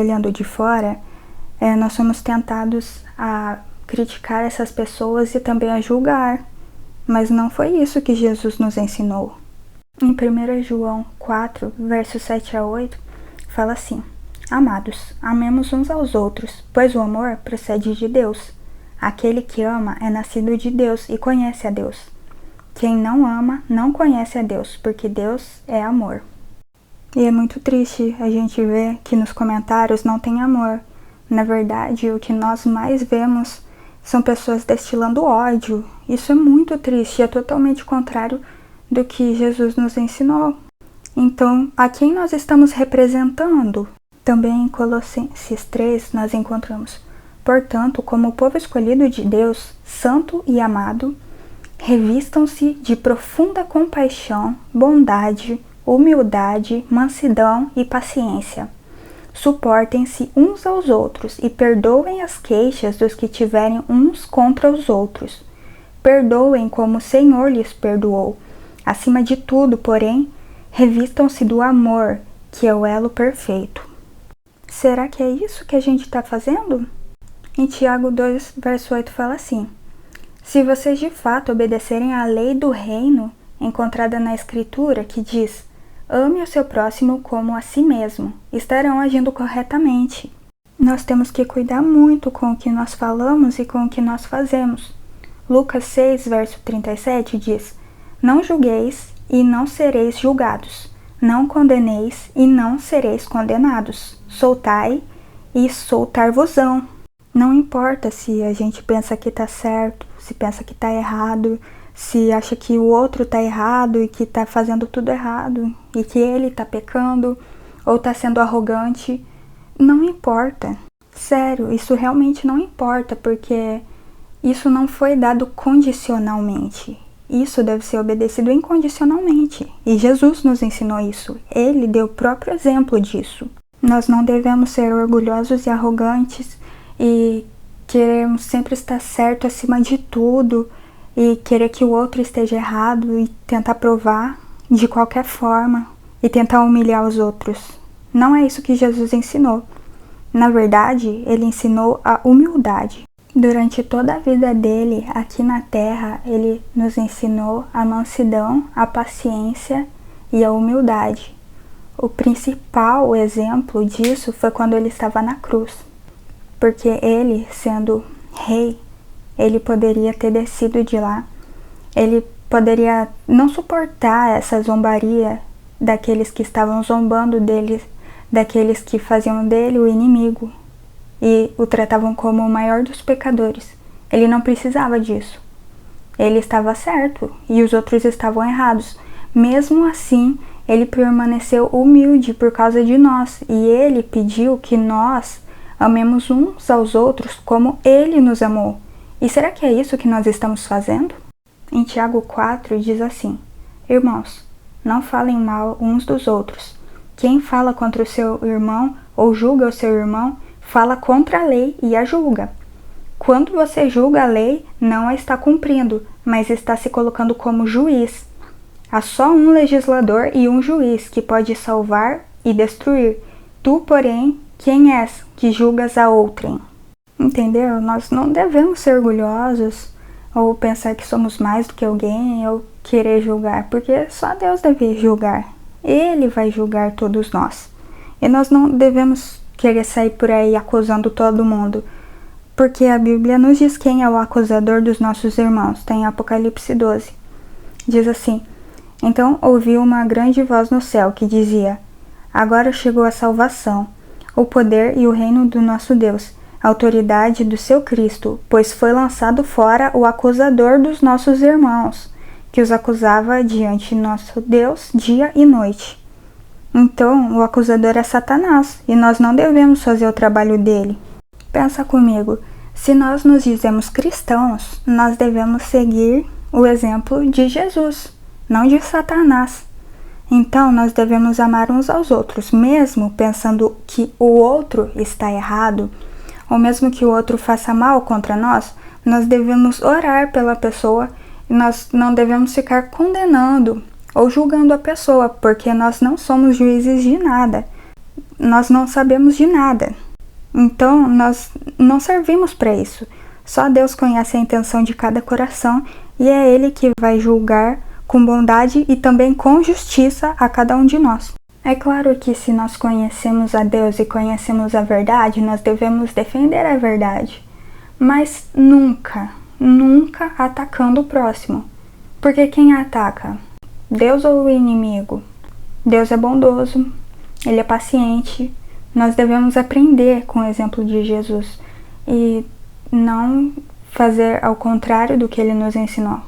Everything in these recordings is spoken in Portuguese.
Olhando de fora, nós somos tentados a criticar essas pessoas e também a julgar, mas não foi isso que Jesus nos ensinou. Em 1 João 4, versos 7 a 8, fala assim: Amados, amemos uns aos outros, pois o amor procede de Deus. Aquele que ama é nascido de Deus e conhece a Deus. Quem não ama não conhece a Deus, porque Deus é amor. E é muito triste a gente ver que nos comentários não tem amor. Na verdade, o que nós mais vemos são pessoas destilando ódio. Isso é muito triste e é totalmente contrário do que Jesus nos ensinou. Então, a quem nós estamos representando? Também em Colossenses 3 nós encontramos: Portanto, como povo escolhido de Deus, santo e amado, revistam-se de profunda compaixão, bondade, humildade, mansidão e paciência. Suportem-se uns aos outros e perdoem as queixas dos que tiverem uns contra os outros. Perdoem como o Senhor lhes perdoou. Acima de tudo, porém, revistam-se do amor, que é o elo perfeito. Será que é isso que a gente está fazendo? Em Tiago 2, verso 8 fala assim: Se vocês de fato obedecerem à lei do reino, encontrada na Escritura, que diz: Ame o seu próximo como a si mesmo, estarão agindo corretamente. Nós temos que cuidar muito com o que nós falamos e com o que nós fazemos. Lucas 6, verso 37 diz: Não julgueis e não sereis julgados. Não condeneis e não sereis condenados. Soltai e soltar-vos-ão. Não importa se a gente pensa que está certo, se pensa que está errado, se acha que o outro está errado e que está fazendo tudo errado, e que ele está pecando ou está sendo arrogante. Não importa. Sério, isso realmente não importa, porque isso não foi dado condicionalmente. Isso deve ser obedecido incondicionalmente. E Jesus nos ensinou isso. Ele deu o próprio exemplo disso. Nós não devemos ser orgulhosos e arrogantes e queremos sempre estar certo acima de tudo e querer que o outro esteja errado e tentar provar de qualquer forma e tentar humilhar os outros. Não é isso que Jesus ensinou. Na verdade, ele ensinou a humildade. Durante toda a vida dele aqui na terra, ele nos ensinou a mansidão, a paciência e a humildade. O principal exemplo disso foi quando ele estava na cruz, porque ele, sendo rei, ele poderia ter descido de lá, ele poderia não suportar essa zombaria daqueles que estavam zombando dele, daqueles que faziam dele o inimigo e o tratavam como o maior dos pecadores. Ele não precisava disso. Ele estava certo e os outros estavam errados. Mesmo assim, ele permaneceu humilde por causa de nós e ele pediu que nós amemos uns aos outros como ele nos amou. E será que é isso que nós estamos fazendo? Em Tiago 4 diz assim: Irmãos, não falem mal uns dos outros. Quem fala contra o seu irmão ou julga o seu irmão, fala contra a lei e a julga. Quando você julga a lei, não a está cumprindo, mas está se colocando como juiz. Há só um legislador e um juiz que pode salvar e destruir. Tu, porém, quem és que julgas a outrem? Entendeu? Nós não devemos ser orgulhosos ou pensar que somos mais do que alguém ou querer julgar, porque só Deus deve julgar. Ele vai julgar todos nós. E nós não devemos querer sair por aí acusando todo mundo, porque a Bíblia nos diz quem é o acusador dos nossos irmãos. Está em Apocalipse 12. Diz assim: Então ouvi uma grande voz no céu que dizia: Agora chegou a salvação, o poder e o reino do nosso Deus, a autoridade do seu Cristo, pois foi lançado fora o acusador dos nossos irmãos, que os acusava diante de nosso Deus dia e noite. Então, o acusador é Satanás, e nós não devemos fazer o trabalho dele. Pensa comigo, se nós nos dizemos cristãos, nós devemos seguir o exemplo de Jesus, não de Satanás. Então, nós devemos amar uns aos outros, mesmo pensando que o outro está errado, ou mesmo que o outro faça mal contra nós, nós devemos orar pela pessoa e nós não devemos ficar condenando ou julgando a pessoa, porque nós não somos juízes de nada. nós não sabemos de nada. Então, nós não servimos para isso. Só Deus conhece a intenção de cada coração e é Ele que vai julgar com bondade e também com justiça a cada um de nós. É claro que se nós conhecemos a Deus e conhecemos a verdade, nós devemos defender a verdade. Mas nunca atacando o próximo. Porque quem ataca? Deus ou o inimigo? Deus é bondoso, Ele é paciente. Nós devemos aprender com o exemplo de Jesus e não fazer ao contrário do que Ele nos ensinou.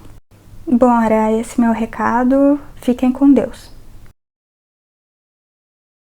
Bom, era esse meu recado. Fiquem com Deus.